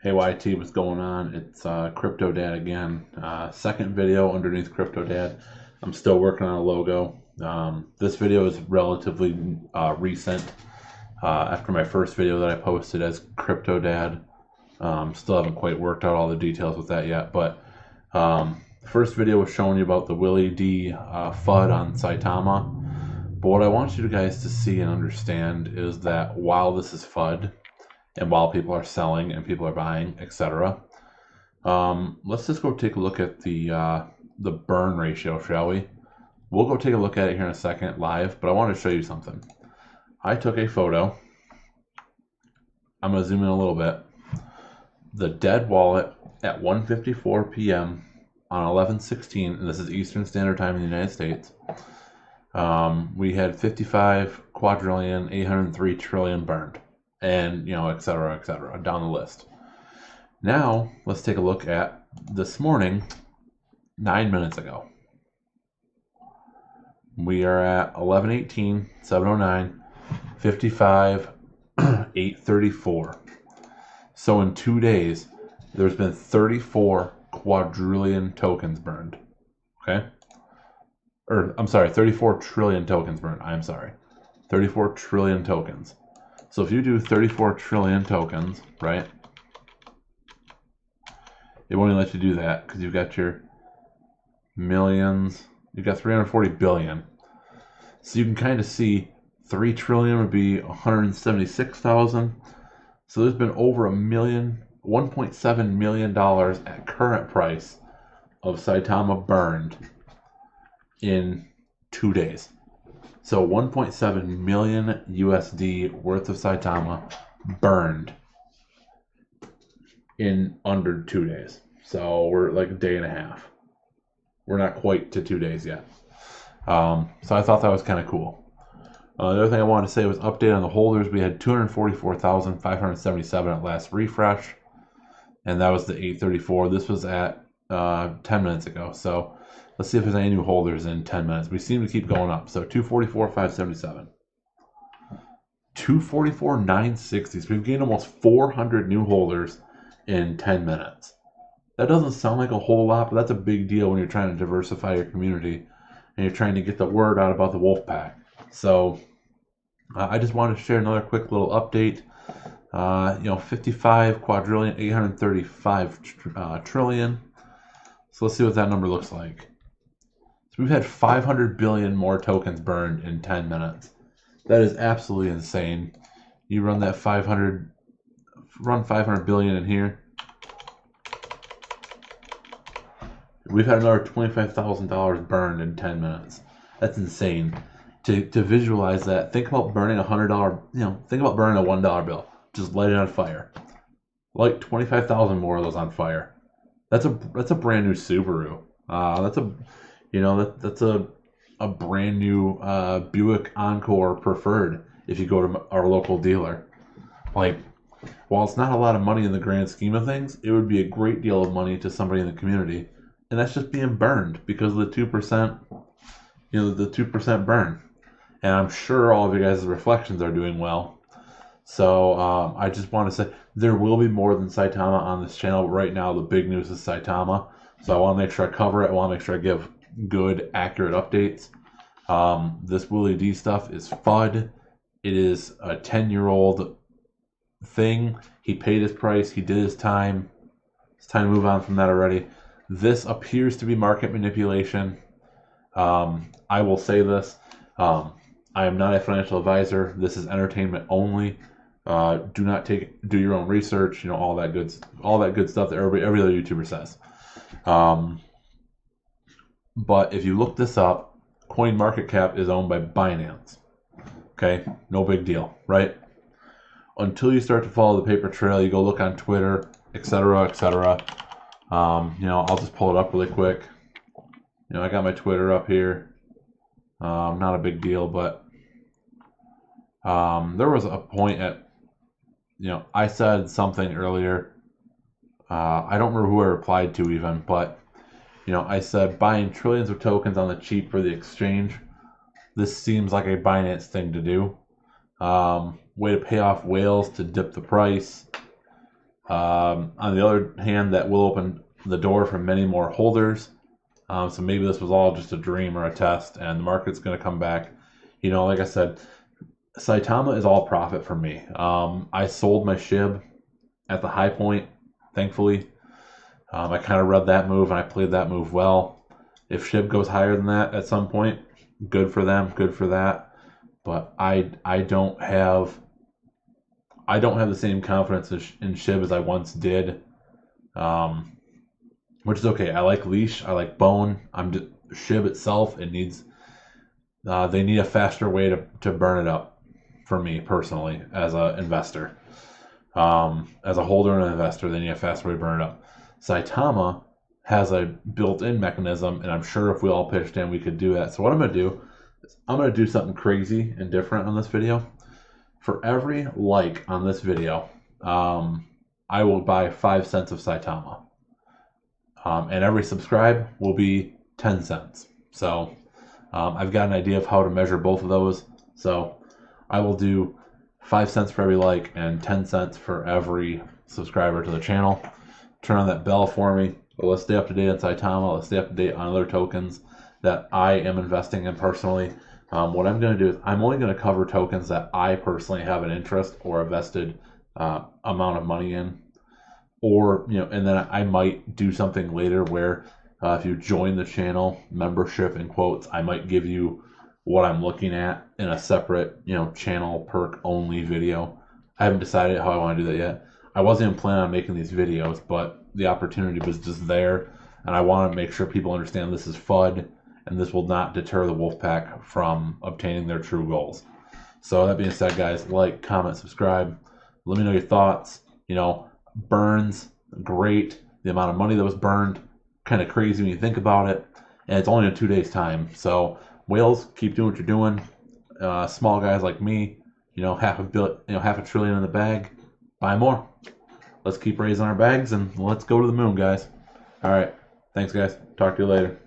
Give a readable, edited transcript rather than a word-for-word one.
Hey YT, what's going on? It's Crypto Dad again. Second video underneath Crypto Dad. I'm still working on a logo. This video is relatively recent after my first video that I posted as Crypto Dad. Still haven't quite worked out all the details with that yet, but first video was showing you about the Willie D FUD on Saitama. But what I want you guys to see and understand is that while this is FUD, and while people are selling and people are buying, etc. Let's just go take a look at the burn ratio, shall we? We'll go take a look at it here in a second live, but I want to show you something. I took a photo. I'm going to zoom in a little bit. The dead wallet at 1:54 p.m. on 11/16, and this is Eastern Standard Time in the United States. We had 55 quadrillion, 803 trillion burned. And, et cetera, down the list. Now, let's take a look at this morning, 9 minutes ago. We are at 11:18, 7:09, 55, 834. So in 2 days, there's been 34 quadrillion tokens burned. Okay? I'm sorry, 34 trillion tokens burned. I'm sorry. 34 trillion tokens. So if you do 34 trillion tokens, right, it won't even let you do that because you've got your millions, you've got 340 billion. So you can kind of see 3 trillion would be 176,000. So there's been over $1.7 million at current price of Saitama burned in 2 days. So 1.7 million USD worth of Saitama burned in under 2 days. So we're like a day and a half. We're not quite to 2 days yet. So I thought that was kind of cool. The other thing I wanted to say was update on the holders. We had 244,577 at last refresh, and that was the 834. This was at 10 minutes ago. So let's see if there's any new holders in 10 minutes. We seem to keep going up. So 244,577. 244,960. So we've gained almost 400 new holders in 10 minutes. That doesn't sound like a whole lot, but that's a big deal when you're trying to diversify your community and you're trying to get the word out about the Wolfpack. So I just wanted to share another quick little update. 55 quadrillion, 835 trillion. So let's see what that number looks like. So we've had 500 billion more tokens burned in 10 minutes. That is absolutely insane. You run that 500 billion in here. We've had another $25,000 burned in 10 minutes. That's insane. To visualize that, think about burning $100. Think about burning a $1 bill. Just light it on fire. Light 25,000 more of those on fire. That's a brand new Subaru. That's a brand new Buick Encore Preferred if you go to our local dealer. Like, while it's not a lot of money in the grand scheme of things, it would be a great deal of money to somebody in the community, and that's just being burned because of the 2%. The 2% burn, and I'm sure all of you guys' reflections are doing well. So I just want to say there will be more than Saitama on this channel, but right now the big news is Saitama. So I want to make sure I cover it. I want to make sure I give good, accurate updates. This Willie D stuff is FUD. It is a 10-year-old thing. He paid his price. He did his time. It's time to move on from that already. This appears to be market manipulation. I will say this. I am not a financial advisor. This is entertainment only. Do your own research. All that good stuff that every other YouTuber says. But if you look this up, CoinMarketCap is owned by Binance. Okay, no big deal, right? Until you start to follow the paper trail, you go look on Twitter, etc., etc. I'll just pull it up really quick. I got my Twitter up here. Not a big deal, but there was a point at, I said something earlier. I don't remember who I replied to even, but, I said buying trillions of tokens on the cheap for the exchange. This seems like a Binance thing to do. Way to pay off whales to dip the price. On the other hand, that will open the door for many more holders. So maybe this was all just a dream or a test, and the market's going to come back. You know, like I said, Saitama is all profit for me. I sold my SHIB at the high point, thankfully. I kind of read that move, and I played that move well. If SHIB goes higher than that at some point, good for them, good for that. But I don't have the same confidence in SHIB as I once did, which is okay. I like leash, I like bone. SHIB itself, it needs they need a faster way to burn it up for me personally as an investor. As a holder and an investor, they need a faster way to burn it up. Saitama has a built-in mechanism, and I'm sure if we all pitched in, we could do that. So what I'm going to do is I'm going to do something crazy and different on this video. For every like on this video, I will buy 5 cents of Saitama. And every subscribe will be 10 cents. So I've got an idea of how to measure both of those. So I will do 5 cents for every like and 10 cents for every subscriber to the channel. Turn on that bell for me. But let's stay up to date on Saitama. Let's stay up to date on other tokens that I am investing in personally. What I'm going to do is I'm only going to cover tokens that I personally have an interest or a vested amount of money in. Or, you know, and then I might do something later where if you join the channel, membership in quotes, I might give you what I'm looking at in a separate, you know, channel perk only video. I haven't decided how I want to do that yet. I wasn't even planning on making these videos, but the opportunity was just there, and I want to make sure people understand this is FUD, and this will not deter the Wolfpack from obtaining their true goals. So that being said, guys, like, comment, subscribe. Let me know your thoughts. You know, burns, great. The amount of money that was burned, kind of crazy when you think about it, and it's only in 2 days' time. So whales, keep doing what you're doing. Small guys like me, you know, half a trillion in the bag. Buy more. Let's keep raising our bags and let's go to the moon, guys. All right. Thanks, guys. Talk to you later.